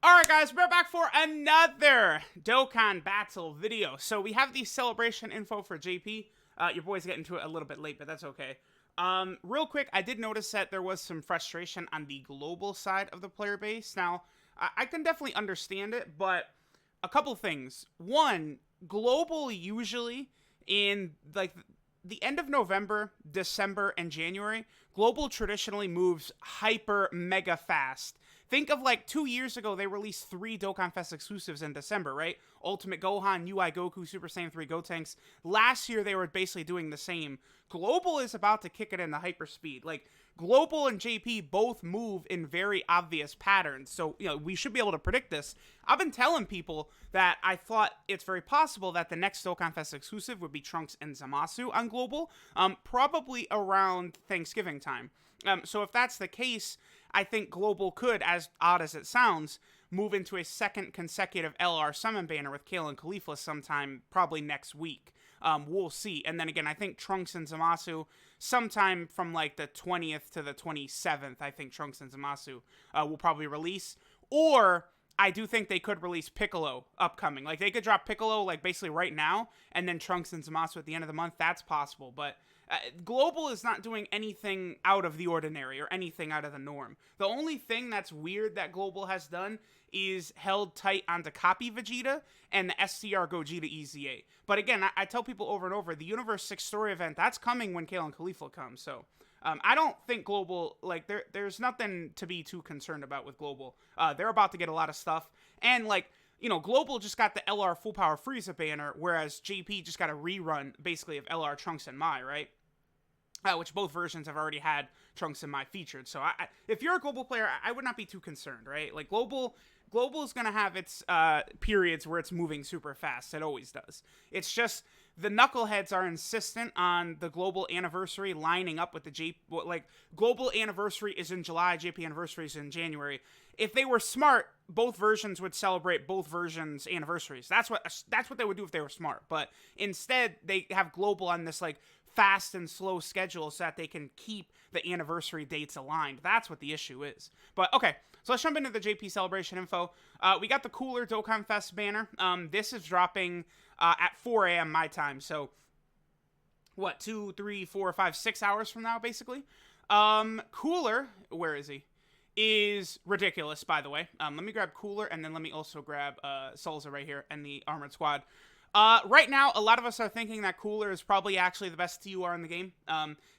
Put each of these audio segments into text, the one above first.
Alright guys, we're back for another Dokkan battle video. So we have the celebration info for JP. Your boy's getting to it a little bit late, but that's okay. Real quick, I did notice that there was some frustration on the global side of the player base. Now, I can definitely understand it, but a couple things. One, global usually in like the end of November, December, and January, global traditionally moves hyper mega fast. Think of like 2 years ago, they released 3 Dokkan Fest exclusives in December, right? Ultimate Gohan, UI Goku, Super Saiyan 3 Gotenks. Last year, they were basically doing the same. Global is about to kick it into hyperspeed. Like, Global and JP both move in very obvious patterns. So, we should be able to predict this. I've been telling people that I thought it's very possible that the next Dokkan Fest exclusive would be Trunks and Zamasu on Global, probably around Thanksgiving time. So if that's the case, I think Global could, as odd as it sounds, move into a second consecutive LR summon banner with Kale and Caulifla sometime probably next week. We'll see. And then again, I think Trunks and Zamasu sometime from like the 20th to the 27th, I think Trunks and Zamasu will probably release. Or I do think they could release Piccolo upcoming. Like they could drop Piccolo like basically right now and then Trunks and Zamasu at the end of the month. That's possible. But Global is not doing anything out of the ordinary or anything out of the norm. The only thing that's weird that Global has done is held tight onto Copy Vegeta and the STR Gogeta EZA. But again, I tell people over and over, the Universe 6 story event, that's coming when Kale and Caulifla come. So I don't think Global, like, there's nothing to be too concerned about with Global. They're about to get a lot of stuff. And, like, Global just got the LR Full Power Frieza banner, whereas JP just got a rerun, basically, of LR Trunks and Mai, right? Which both versions have already had Trunks and Mai featured. So if you're a Global player, I would not be too concerned, right? Like, Global is going to have its periods where it's moving super fast. It always does. It's just the knuckleheads are insistent on the Global anniversary lining up with the JP. Like, Global anniversary is in July, JP anniversary is in January. If they were smart, both versions would celebrate both versions' anniversaries. That's what they would do if they were smart. But instead, they have Global on this, like, fast and slow schedule so that they can keep the anniversary dates aligned. That's what the issue is. But okay, so let's jump into the JP celebration info. We got the Cooler Dokkan Fest banner. This is dropping at 4 a.m. my time. So what, 2, 3, 4, 5, 6 hours from now, basically. Cooler, where is he? Is ridiculous, by the way. Let me grab Cooler, and then let me also grab Sulza right here and the Armored Squad. Right now, a lot of us are thinking that Cooler is probably actually the best TUR in the game.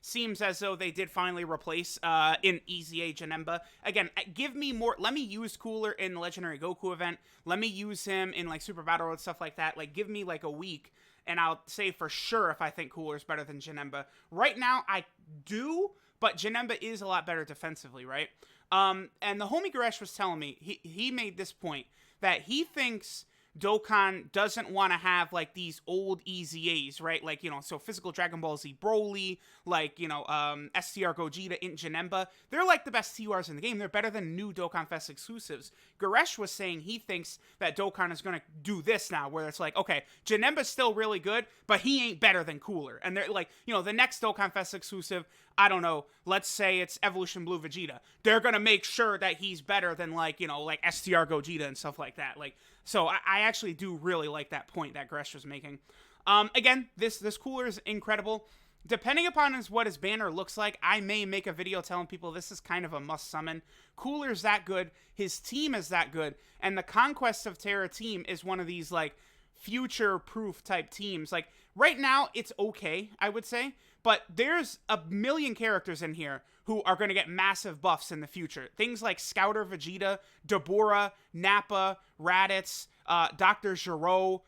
Seems as though they did finally replace in EZA Janemba. Again, give me more. Let me use Cooler in the Legendary Goku event. Let me use him in like Super Battle Road, stuff like that. Like, give me like a week, and I'll say for sure if I think Cooler is better than Janemba. Right now, I do, but Janemba is a lot better defensively, right? And the homie Goresh was telling me, he made this point, that he thinks Dokkan doesn't want to have, like, these old EZAs, right? Like, so Physical Dragon Ball Z Broly, like, STR Gogeta in Janemba. They're, like, the best TURs in the game. They're better than new Dokkan Fest exclusives. Goresh was saying he thinks that Dokkan is going to do this now, where it's like, okay, Janemba's still really good, but he ain't better than Cooler. And they're, like, the next Dokkan Fest exclusive, I don't know, let's say it's Evolution Blue Vegeta. They're going to make sure that he's better than, like, like STR Gogeta and stuff like that. Like, so I actually do really like that point that Gresh was making. Again, this Cooler is incredible. Depending upon what his banner looks like, I may make a video telling people this is kind of a must summon. Cooler's that good, his team is that good, and the Conquest of Terra team is one of these, like, future-proof type teams. Like, right now, it's okay, I would say, but there's a million characters in here who are going to get massive buffs in the future. Things like Scouter Vegeta, Deborah, Nappa, Raditz, Dr. Gero,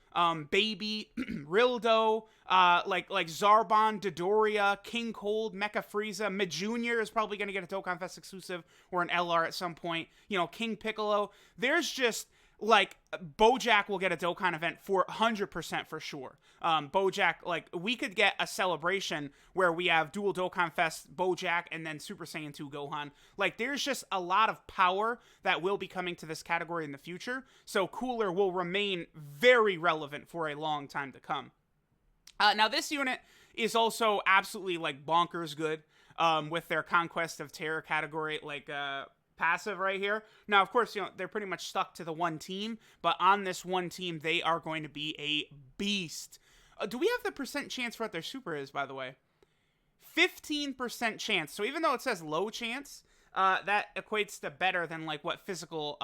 Baby, Rildo, like Zarbon, Dodoria, King Cold, Mecha Frieza, Mid Junior is probably going to get a Dokkan Fest exclusive or an LR at some point. King Piccolo. There's just, like, Bojack will get a Dokkan event for 100% for sure. Bojack, like, we could get a celebration where we have dual Dokkan Fest Bojack and then Super Saiyan 2 Gohan. Like, there's just a lot of power that will be coming to this category in the future. So Cooler will remain very relevant for a long time to come. Now, this unit is also absolutely, like, bonkers good with their Conquest of Terror category. Like, passive right here. Now, of course, they're pretty much stuck to the one team, but on this one team, they are going to be a beast. Do we have the percent chance for what their super is, by the way? 15% chance. So even though it says low chance, that equates to better than like what physical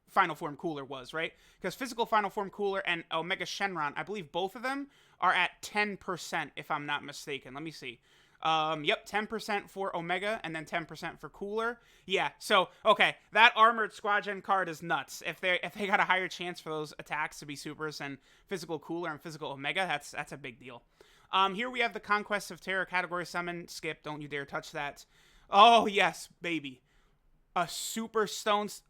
Final Form Cooler was, right? Because physical Final Form Cooler and Omega Shenron, I believe both of them are at 10%, if I'm not mistaken. Let me see. Yep, 10% for Omega and then 10% for Cooler. Yeah, so okay, that armored squadron card is nuts. If they got a higher chance for those attacks to be supers and physical Cooler and physical Omega, that's a big deal. Here we have the Conquest of Terror category summon. Skip, don't you dare touch that. Oh yes, baby, a super stones.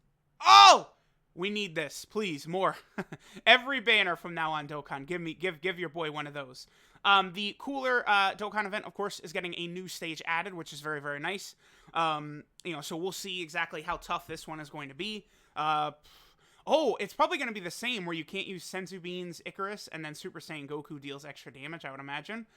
Oh, we need this, please, more. Every banner from now on, Dokkan. Give your boy one of those. The Cooler Dokkan event, of course, is getting a new stage added, which is very, very nice. So we'll see exactly how tough this one is going to be. It's probably going to be the same, where you can't use Senzu Bean's Icarus, and then Super Saiyan Goku deals extra damage, I would imagine.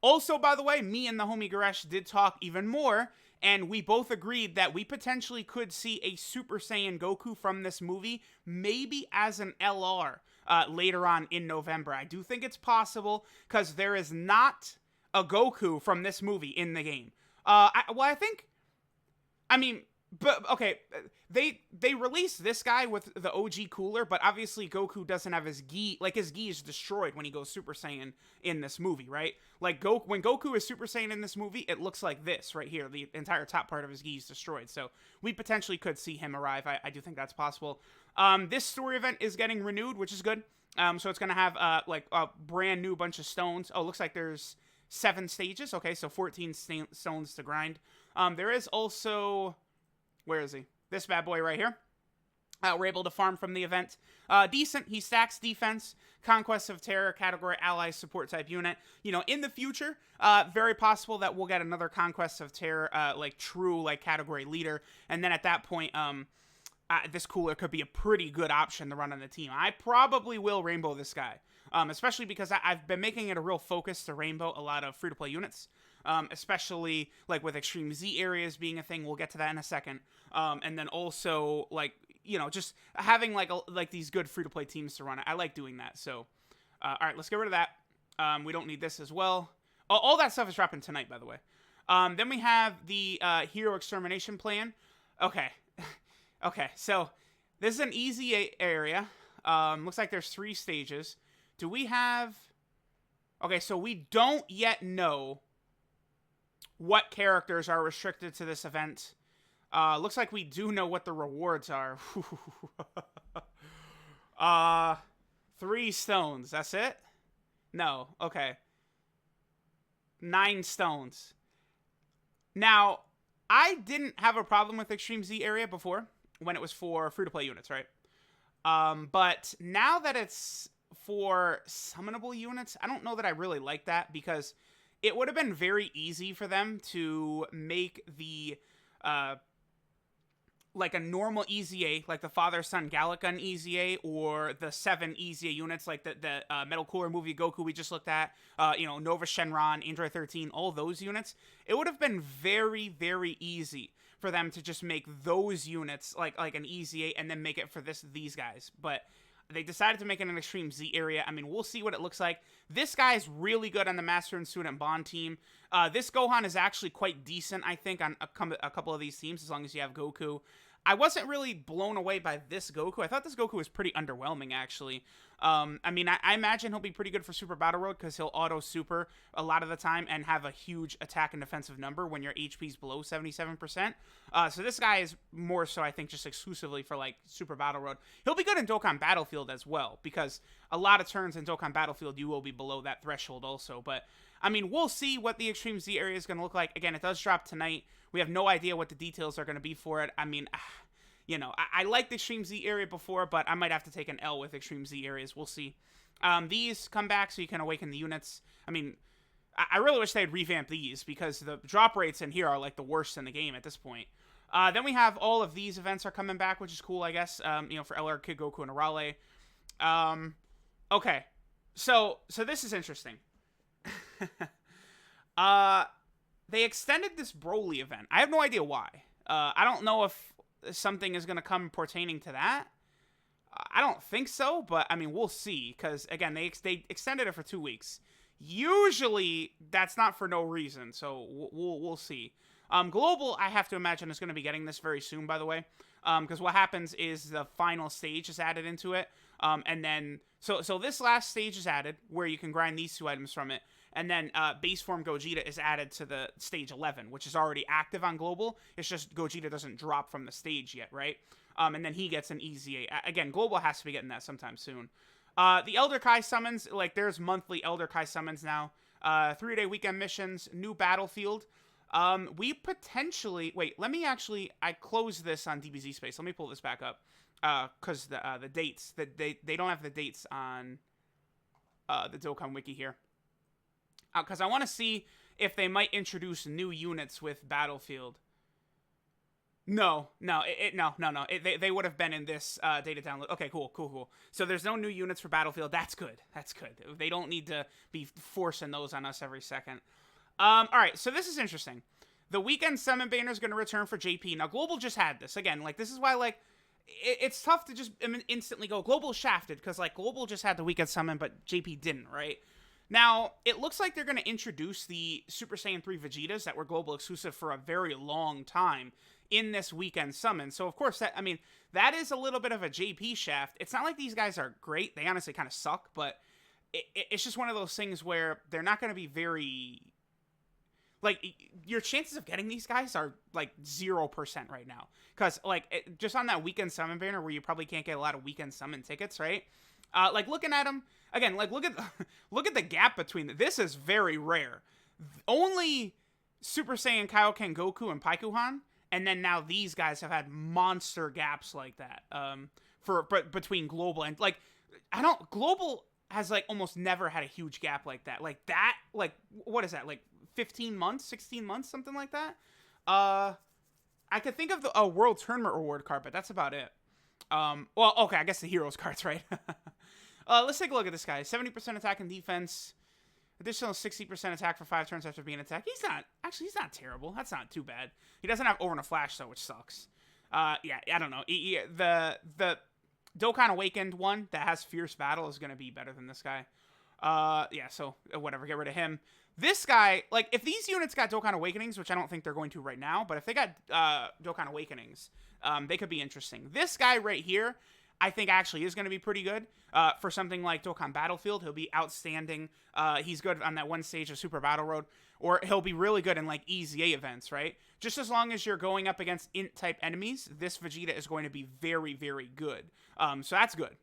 Also, by the way, me and the homie Garesh did talk even more, and we both agreed that we potentially could see a Super Saiyan Goku from this movie, maybe as an LR. Later on in November. I do think it's possible, because there is not a Goku from this movie in the game. But okay, they released this guy with the OG Cooler, but obviously Goku doesn't have his gi. Like, his gi is destroyed when he goes Super Saiyan in this movie, right? Like, when Goku is Super Saiyan in this movie, it looks like this right here. The entire top part of his gi is destroyed. So we potentially could see him arrive. I do think that's possible. This story event is getting renewed, which is good. So it's going to have like a brand new bunch of stones. Oh, looks like there's 7 stages. Okay, so 14 stones to grind. There is also... Where is he? This bad boy right here. We're able to farm from the event. Decent. He stacks defense. Conquest of Terror category ally support type unit. In the future, very possible that we'll get another Conquest of Terror like true like category leader. And then at that point, this Cooler could be a pretty good option to run on the team. I probably will rainbow this guy. Especially because I've been making it a real focus to rainbow a lot of free-to-play units. Especially like with Extreme Z areas being a thing. We'll get to that in a second. And then also like, just having like these good free-to-play teams to run. I like doing that. So, all right, let's get rid of that. We don't need this as well. All that stuff is dropping tonight, by the way. Then we have the Hero Extermination Plan. Okay. Okay, so this is an easy area. Looks like there's 3 stages. Do we have... Okay, so we don't yet know what characters are restricted to this event. Looks like we do know what the rewards are. 3 stones. That's it? No. Okay. 9 stones. Now, I didn't have a problem with Extreme Z area before, when it was for free-to-play units, right? But now that it's for summonable units, I don't know that I really like that, because it would have been very easy for them to make the like a normal EZA, like the Father-Son Gallic Gun EZA, or the 7 EZA units, like the Metal Cooler movie Goku we just looked at, Nova Shenron, Android 13, all those units. It would have been very, very easy for them to just make those units like an EZA and then make it for these guys. But they decided to make it an Extreme Z area. I mean, we'll see what it looks like. This guy is really good on the Master and Student Bond team. This Gohan is actually quite decent, I think, on a couple of these teams, as long as you have Goku. I wasn't really blown away by this Goku. I thought this Goku was pretty underwhelming, actually. I mean, I imagine he'll be pretty good for Super Battle Road, because he'll auto-super a lot of the time and have a huge attack and defensive number when your HP's below 77%. So this guy is more so, I think, just exclusively for, like, Super Battle Road. He'll be good in Dokkan Battlefield as well, because a lot of turns in Dokkan Battlefield, you will be below that threshold also. But, I mean, we'll see what the Extreme Z area is going to look like. Again, it does drop tonight. We have no idea what the details are going to be for it. I mean, I liked the Extreme Z area before, but I might have to take an L with Extreme Z areas. We'll see. These come back so you can awaken the units. I mean, I really wish they'd revamp these, because the drop rates in here are like the worst in the game at this point. Then we have all of these events are coming back, which is cool, I guess, for LR, Kid Goku, and Arale. Okay. So this is interesting. They extended this Broly event. I have no idea why. I don't know if something is going to come pertaining to that. I don't think so, but I mean, we'll see. Because again, they extended it for 2 weeks. Usually, that's not for no reason. So we'll see. Global, I have to imagine, is going to be getting this very soon. By the way, because what happens is the final stage is added into it, and then so this last stage is added where you can grind these 2 items from it. And then base form Gogeta is added to the stage 11, which is already active on Global. It's just Gogeta doesn't drop from the stage yet, right? And then he gets an EZA. Again, Global has to be getting that sometime soon. The Elder Kai summons, like there's monthly Elder Kai summons now. 3-day weekend missions, new battlefield. We potentially... Wait, let me actually... I closed this on DBZ Space. Let me pull this back up. Because the dates... They don't have the dates on the Dokkan Wiki here. Because I want to see if they might introduce new units with Battlefield. No. They would have been in this data download. Okay, cool. So there's no new units for Battlefield. That's good. They don't need to be forcing those on us every second. All right, so this is interesting. The weekend summon banner is going to return for JP. Now, Global just had this. Again, like, this is why, like, it's tough to just instantly go, Global shafted, because, like, Global just had the weekend summon, but JP didn't, right? Now, it looks like they're going to introduce the Super Saiyan 3 Vegetas that were Global exclusive for a very long time in this weekend summon. So, of course, that is a little bit of a JP shaft. It's not like these guys are great. They honestly kind of suck, but it's just one of those things where they're not going to be very... Like, your chances of getting these guys are, like, 0% right now. Because, like, just on that weekend summon banner where you probably can't get a lot of weekend summon tickets, right? Like, looking at them... Again, like, look at the gap between them. This is very rare. Only Super Saiyan Kaioken Goku and Paikuhan, and then now these guys have had monster gaps like that. Between Global and, like, Global has, like, almost never had a huge gap like that. Like, what is that? Like, 15 months, 16 months, something like that? I could think of a World Tournament reward card, but that's about it. Well, okay, I guess the Heroes cards, right? Let's take a look at this guy. 70% attack and defense. Additional 60% attack for 5 turns after being attacked. He's not terrible. That's not too bad. He doesn't have Over in a Flash, though, which sucks. Yeah, I don't know. The Dokkan Awakened one that has Fierce Battle is going to be better than this guy. Yeah, so whatever. Get rid of him. This guy, like, if these units got Dokkan Awakenings, which I don't think they're going to right now, but if they got Dokkan Awakenings, they could be interesting. This guy right here, I think actually is going to be pretty good for something like Dokkan Battlefield. He'll be outstanding. He's good on that one stage of Super Battle Road, or he'll be really good in, like, EZA events, right? Just as long as you're going up against int-type enemies, this Vegeta is going to be very, very good. So that's good.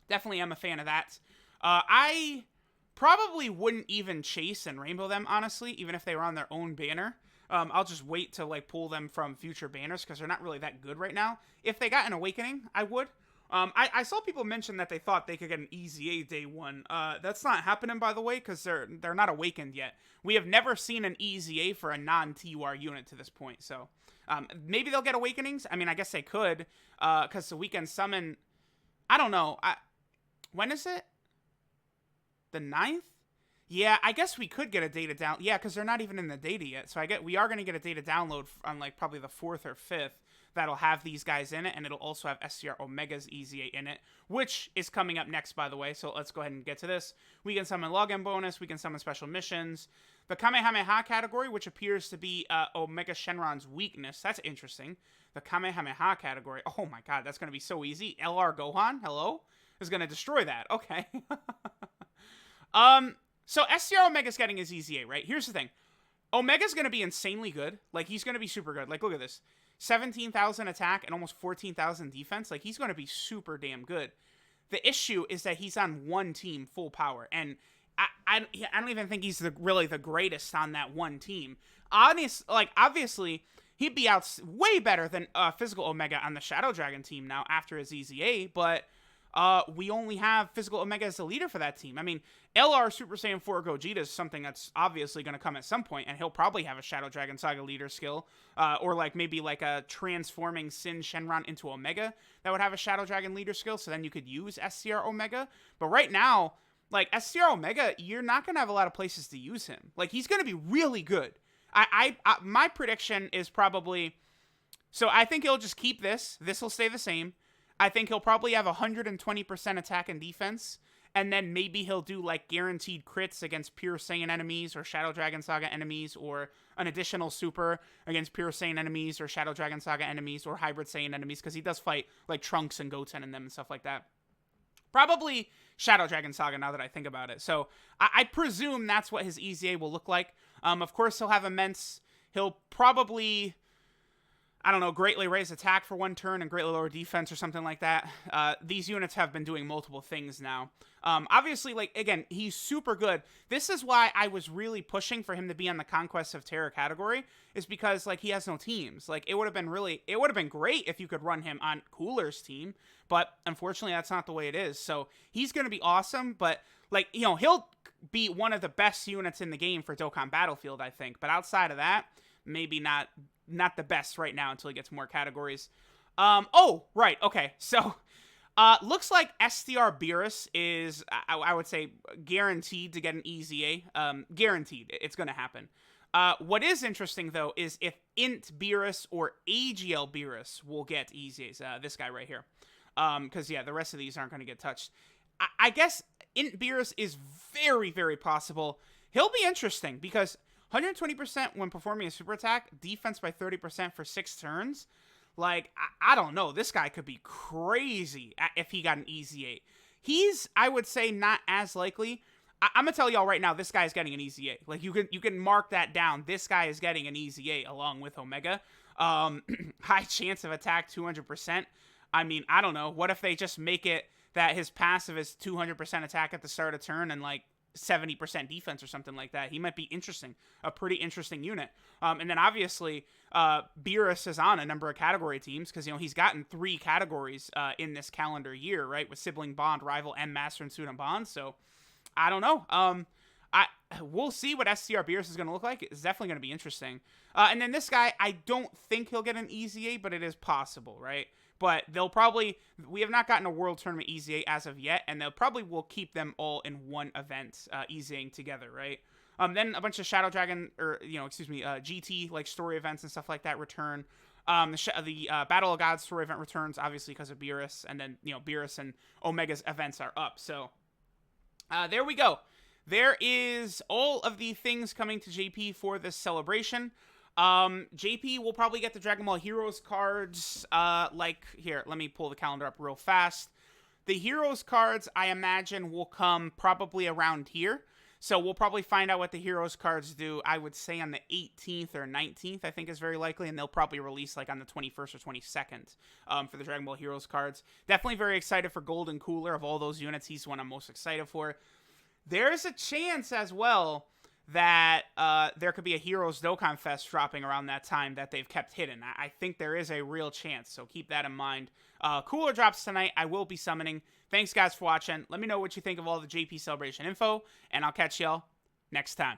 Definitely am a fan of that. I probably wouldn't even chase and rainbow them, honestly, even if they were on their own banner. I'll just wait to, like, pull them from future banners because they're not really that good right now. If they got an Awakening, I would. I saw people mention that they thought they could get an EZA day one. That's not happening, by the way, because they're not awakened yet. We have never seen an EZA for a non-TUR unit to this point, so maybe they'll get Awakenings. I mean, I guess they could, because the weekend summon, I don't know. When is it? The 9th? Yeah, I guess we could get a data down. Yeah, because they're not even in the data yet. So we are going to get a data download on, like, probably the 4th or 5th that'll have these guys in it, and it'll also have STR Omega's EZA in it, which is coming up next, by the way. So let's go ahead and get to this. We can summon login bonus. We can summon special missions. The Kamehameha category, which appears to be Omega Shenron's weakness. That's interesting. The Kamehameha category. Oh my god, that's going to be so easy. LR Gohan, hello? Is going to destroy that. Okay. So STR Omega's getting his EZA, right? Here's the thing. Omega's going to be insanely good. Like, he's going to be super good. Like, look at this. 17,000 attack and almost 14,000 defense. Like, he's going to be super damn good. The issue is that he's on one team full power. And I don't even think he's really the greatest on that one team. Obviously, he'd be out way better than Physical Omega on the Shadow Dragon team now after his EZA, but we only have Physical Omega as the leader for that team. I mean, LR Super Saiyan 4 Gogeta is something that's obviously going to come at some point, and he'll probably have a Shadow Dragon Saga leader skill, or like maybe like a transforming Sin Shenron into Omega that would have a Shadow Dragon leader skill, so then you could use STR Omega. But right now, like, STR Omega, you're not going to have a lot of places to use him. Like, he's going to be really good. My prediction is probably, so I think he'll just keep this. This will stay the same. I think he'll probably have 120% attack and defense, and then maybe he'll do like guaranteed crits against Pure Saiyan enemies or Shadow Dragon Saga enemies, or an additional super against Pure Saiyan enemies or Shadow Dragon Saga enemies or Hybrid Saiyan enemies, because he does fight like Trunks and Goten and them and stuff like that. Probably Shadow Dragon Saga, now that I think about it. So I presume that's what his EZA will look like. Of course, he'll have immense. He'll probably, I don't know, greatly raise attack for one turn and greatly lower defense or something like that. These units have been doing multiple things now. Obviously, like, again, he's super good. This is why I was really pushing for him to be on the Conquest of Terror category, is because, like, he has no teams. Like, it would have been great if you could run him on Cooler's team, but unfortunately that's not the way it is. So he's going to be awesome, but, like, you know, he'll be one of the best units in the game for Dokkan Battlefield, I think. But outside of that, maybe not the best right now until he gets more categories. Oh, right, okay. So, looks like STR Beerus is, I would say, guaranteed to get an EZA. Guaranteed. It's going to happen. What is interesting, though, is if Int Beerus or AGL Beerus will get EZAs. This guy right here. Because, yeah, the rest of these aren't going to get touched. I guess Int Beerus is very, very possible. He'll be interesting, because 120% when performing a super attack, defense by 30% for 6 turns. Like, I don't know. This guy could be crazy if he got an EZA. He's, I would say, not as likely. I'm going to tell y'all right now, this guy is getting an EZA. Like, you can mark that down. This guy is getting an EZA along with Omega. High chance of attack, 200%. I mean, I don't know. What if they just make it that his passive is 200% attack at the start of turn and, like, 70% defense or something like that? He might be interesting, a pretty interesting unit. And then obviously, Beerus is on a number of category teams, because, you know, he's gotten 3 categories in this calendar year, right? With Sibling Bond, Rival, and Master and Student Bond. So, I don't know. We'll see what STR Beerus is going to look like. It's definitely going to be interesting. And then this guy, I don't think he'll get an EZA, but it is possible, right? But we have not gotten a World Tournament EZA as of yet, and they'll probably will keep them all in one event, EZAing together, right? Then a bunch of Shadow Dragon, or, GT, like, story events and stuff like that return. The Battle of Gods story event returns, obviously, because of Beerus, and then, Beerus and Omega's events are up, so there we go. There is all of the things coming to JP for this celebration. JP will probably get the Dragon Ball Heroes cards, here, let me pull the calendar up real fast. The Heroes cards, I imagine, will come probably around here. So we'll probably find out what the Heroes cards do, I would say, on the 18th or 19th, I think is very likely, and they'll probably release, like, on the 21st or 22nd, for the Dragon Ball Heroes cards. Definitely very excited for Golden Cooler. Of all those units, he's the one I'm most excited for. There's a chance, as well, that there could be a Heroes Dokkan Fest dropping around that time that they've kept hidden. I think there is a real chance, so keep that in mind. Cooler drops tonight. I will be summoning. Thanks, guys, for watching. Let me know what you think of all the JP Celebration info, and I'll catch y'all next time.